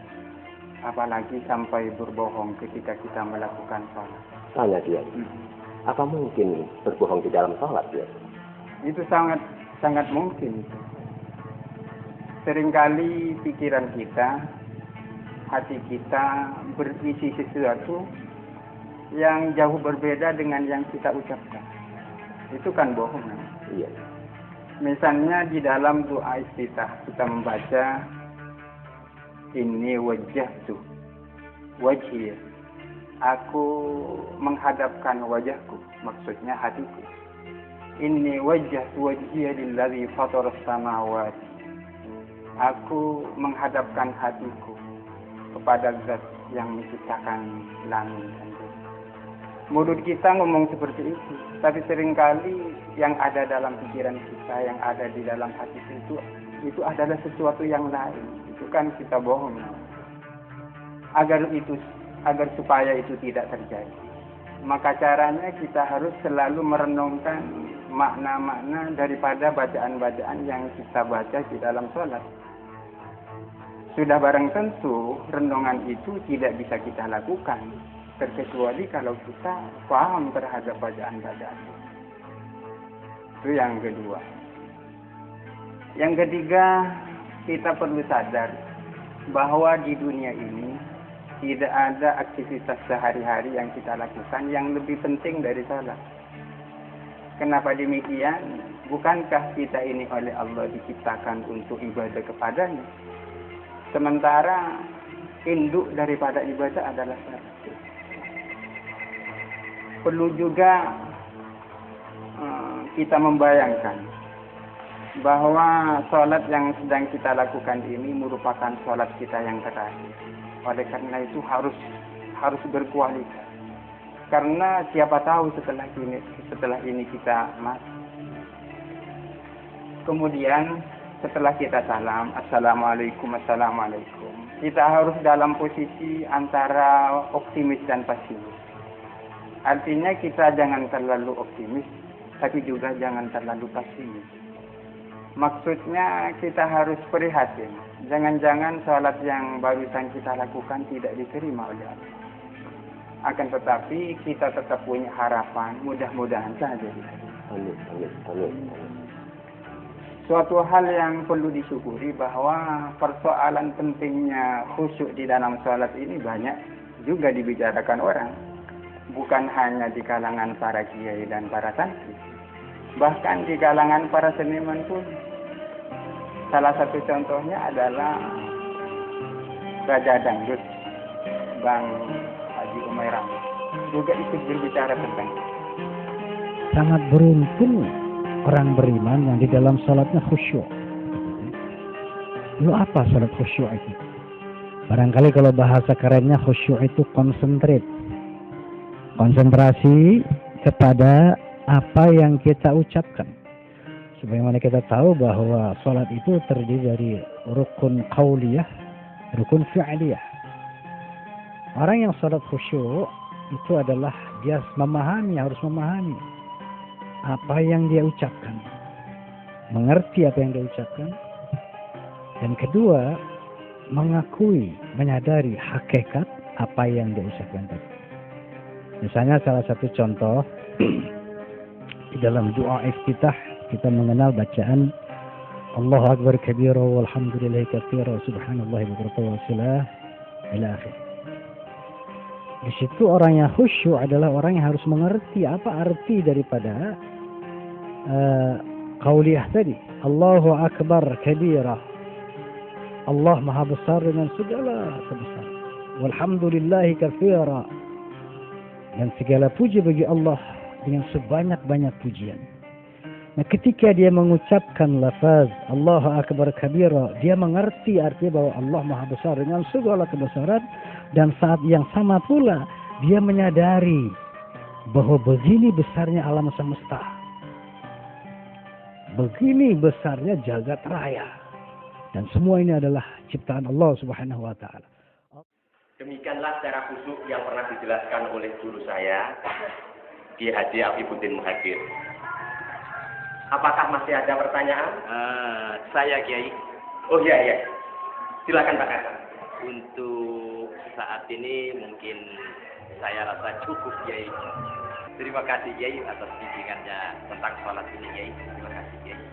apalagi sampai berbohong ketika kita melakukan sholat. Tanya dia, apa mungkin berbohong di dalam sholat dia? Itu sangat mungkin. Seringkali pikiran kita, hati kita berisi sesuatu yang jauh berbeda dengan yang kita ucapkan. Itu kan bohong. Iya. Misalnya di dalam doa iftitah kita membaca inni wajjahtu wajhi, aku menghadapkan wajahku, maksudnya hatiku. Inni wajjahtu wajhiya lillazi fatara samawati, aku menghadapkan hatiku kepada Zat yang menciptakan langit dan bumi. Mulut kita ngomong seperti itu, tapi seringkali yang ada dalam pikiran kita, yang ada di dalam hati itu adalah sesuatu yang lain. Itu kan kita bohong. Agar supaya itu tidak terjadi, maka caranya kita harus selalu merenungkan makna-makna daripada bacaan-bacaan yang kita baca di dalam sholat. Sudah barang tentu renungan itu tidak bisa kita lakukan terkecuali kalau kita paham terhadap bacaan-bacaan. Itu yang kedua. Yang ketiga, kita perlu sadar bahwa di dunia ini tidak ada aktivitas sehari-hari yang kita lakukan yang lebih penting dari salat. Kenapa demikian? Bukankah kita ini oleh Allah diciptakan untuk ibadah kepadanya? Sementara induk daripada ibadah adalah salat. perlu juga kita membayangkan bahwa sholat yang sedang kita lakukan ini merupakan sholat kita yang terakhir. Oleh karena itu harus berkualitas. Karena siapa tahu setelah ini kita mati. Kemudian setelah kita salam, assalamualaikum, assalamualaikum. Kita harus dalam posisi antara optimis dan pesimis. Artinya kita jangan terlalu optimis, tapi juga jangan terlalu pesimis. Maksudnya kita harus prihatin. Jangan-jangan sholat yang barusan kita lakukan tidak diterima oleh Allah. Akan tetapi kita tetap punya harapan, mudah-mudahan saja. Suatu hal yang perlu disyukuri bahwa persoalan pentingnya khusyuk di dalam sholat ini banyak juga dibicarakan orang. Bukan hanya di kalangan para kiai dan para santri. Bahkan di kalangan para seniman pun. Salah satu contohnya adalah Raja Dangdut, Bang Haji Umairah, juga ikut berbicara tentang itu. Sangat beruntung orang beriman yang di dalam salatnya khusyuk. Lalu apa salat khusyuk itu? Barangkali kalau bahasa kerennya khusyuk itu konsentrasi kepada apa yang kita ucapkan. Sebagaimana kita tahu bahwa salat itu terdiri dari rukun qauliyah, rukun fi'liyah. Orang yang salat khusyuk itu adalah dia harus memahami apa yang dia ucapkan, mengerti apa yang dia ucapkan, dan kedua mengakui, menyadari hakikat apa yang dia ucapkan tadi. Misalnya salah satu contoh di dalam doa iftitah kita mengenal bacaan Allahu Akbar kabira walhamdulillahi katsira subhanallahi bukratan wa asila ila akhir. Di situ orang yang khusyuk adalah orang yang harus mengerti apa arti daripada qauliyah tadi. Allahu Akbar kabira. Allah Maha Besar dengan segala kebesaran. Walhamdulillahi katsira. Dan segala puji bagi Allah dengan sebanyak-banyak pujian. Nah, ketika dia mengucapkan lafaz Allahu Akbar kabira, dia mengerti artinya bahwa Allah Maha Besar dengan segala kebesaran, dan saat yang sama pula dia menyadari bahwa begini besarnya alam semesta. Begini besarnya jagat raya. Dan semua ini adalah ciptaan Allah Subhanahu wa taala. Demikianlah cara khusyuk yang pernah dijelaskan oleh guru saya, Ki Haji Afifuddin Muhajir. Apakah masih ada pertanyaan? Saya Kiai. Oh iya. Silakan Pak Hasan. Untuk saat ini mungkin saya rasa cukup Kiai. Terima kasih Kiai atas bimbingannya tentang sholat ini Kiai. Terima kasih Kiai.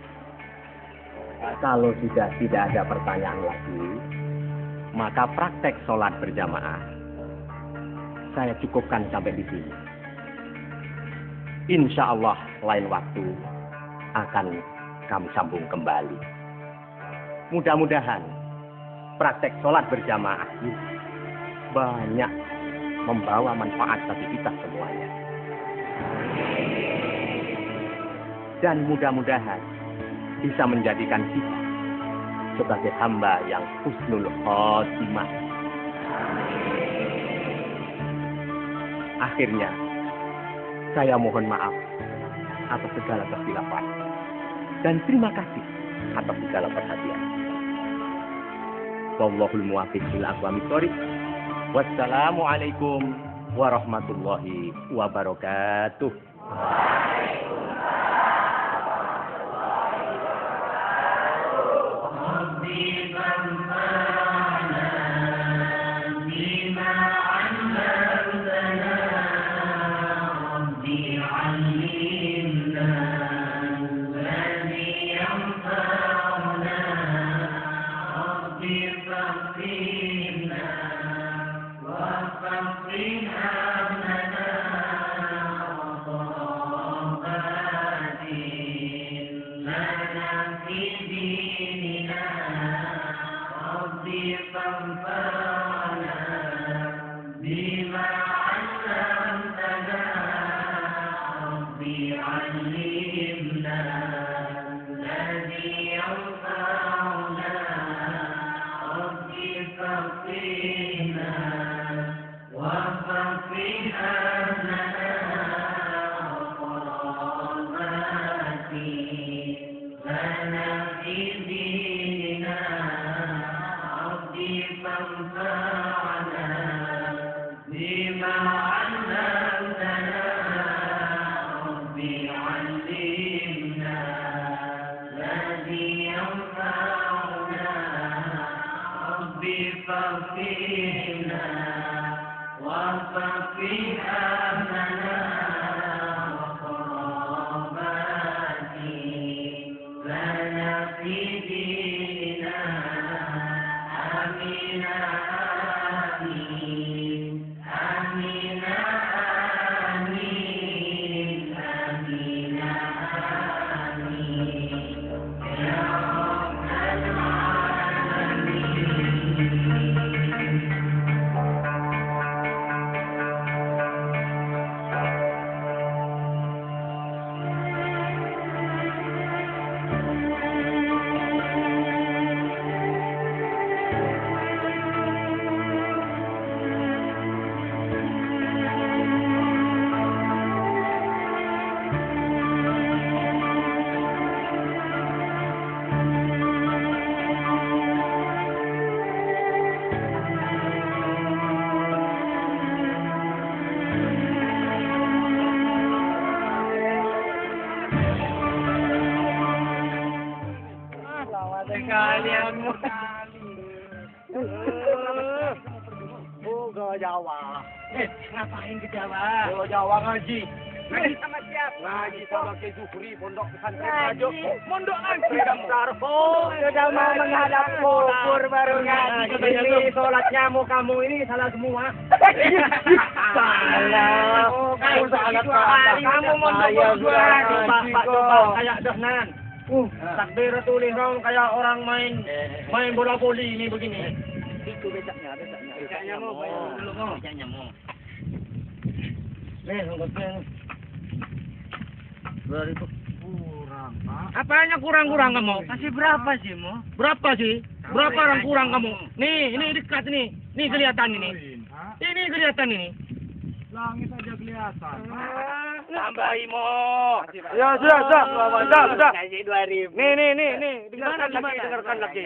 Kalau sudah tidak ada pertanyaan lagi, maka praktek sholat berjamaah saya cukupkan sampai di sini. Insya Allah lain waktu akan kami sambung kembali. Mudah-mudahan praktek sholat berjamaah ini banyak membawa manfaat bagi kita semuanya. Dan mudah-mudahan bisa menjadikan kita sebagai hamba yang husnul khotimah. Akhirnya, saya mohon maaf atas segala kesilapan dan terima kasih atas segala perhatian. Wallahul muwaffiq ila aqwamit thoriq. Wassalamualaikum warahmatullahi wabarakatuh. بما علمتنا فاغفرنا وفقه أهلنا وقراباتي لنا في ديننا آمين آمين آمين آمين آمين آمين يا رب Kalian ke Jawa. Ngapain ke Jawa? Ke Jawa ngaji. Ngaji sama siapa? Ngaji sama Ki Zuhri, pondok pesantren Ngaji. Rajo. Mondok ngaji daftar. Sudah mau menghadap kubur baru ngaji. Ini sholatnya mau kamu ini salah semua. Salah. Kamu salah kamu mondok dua hari. Coba kayak dahnan. Takbiratul ihram kayak orang main bola voli ini begini. Itu becaknya. Becaknya mau bayar dulu mau. Becaknya mau. Nih, sangkutnya. 2.000 kurang, Pak. Apanya kurang-kurang kamu? Kasih berapa sih, Mo? Berapa sih? Berapa orang kurang kamu? Nih, ini dekat nih. Nih kelihatan ini. Ini kelihatan ini. Langit saja kelihatan. Tambahi mo. Ya sudah. Kasih 2.000. Nih. Dengarkan lagi.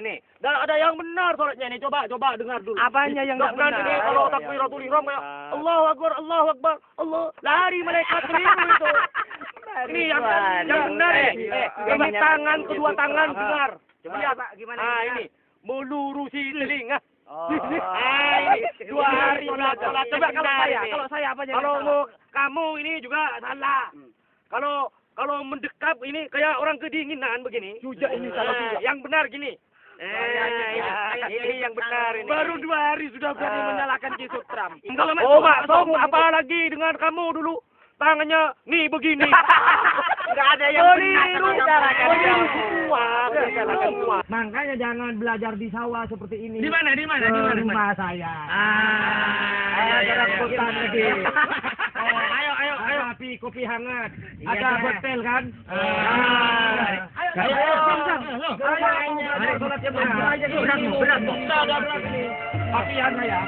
Nih. Dan ada yang benar sholatnya nih. Coba dengar dulu. Apanya yang enggak benar? Ini kalau takbiratul ihram kayak Allahu Akbar. Allah. Lari malaikat keliru itu. Ini yang benar ya. Ini tangan, kedua tangan dengar. Coba lihat gimana ini. Melurusi telinga. Ini 2 hari sholat. Coba kalau saya apa aja? Kalau kamu ini juga salah. Kalau mendekap ini kayak orang kedinginan begini. Ini salah juga. Yang benar gini. Ini yang benar ini. Baru 2 hari sudah berani menyalahkan Ki Sutram. Coba apalagi dengan kamu dulu. Tangannya nih begini. Enggak ada yang benar. Semua. Makanya jangan belajar di sawah seperti ini. Di mana? Rumah saya. Ada keputan lagi. Ayo. Kopi hangat. Ada hotel kan? Ayo. Sholatnya berat. Pakaian saya.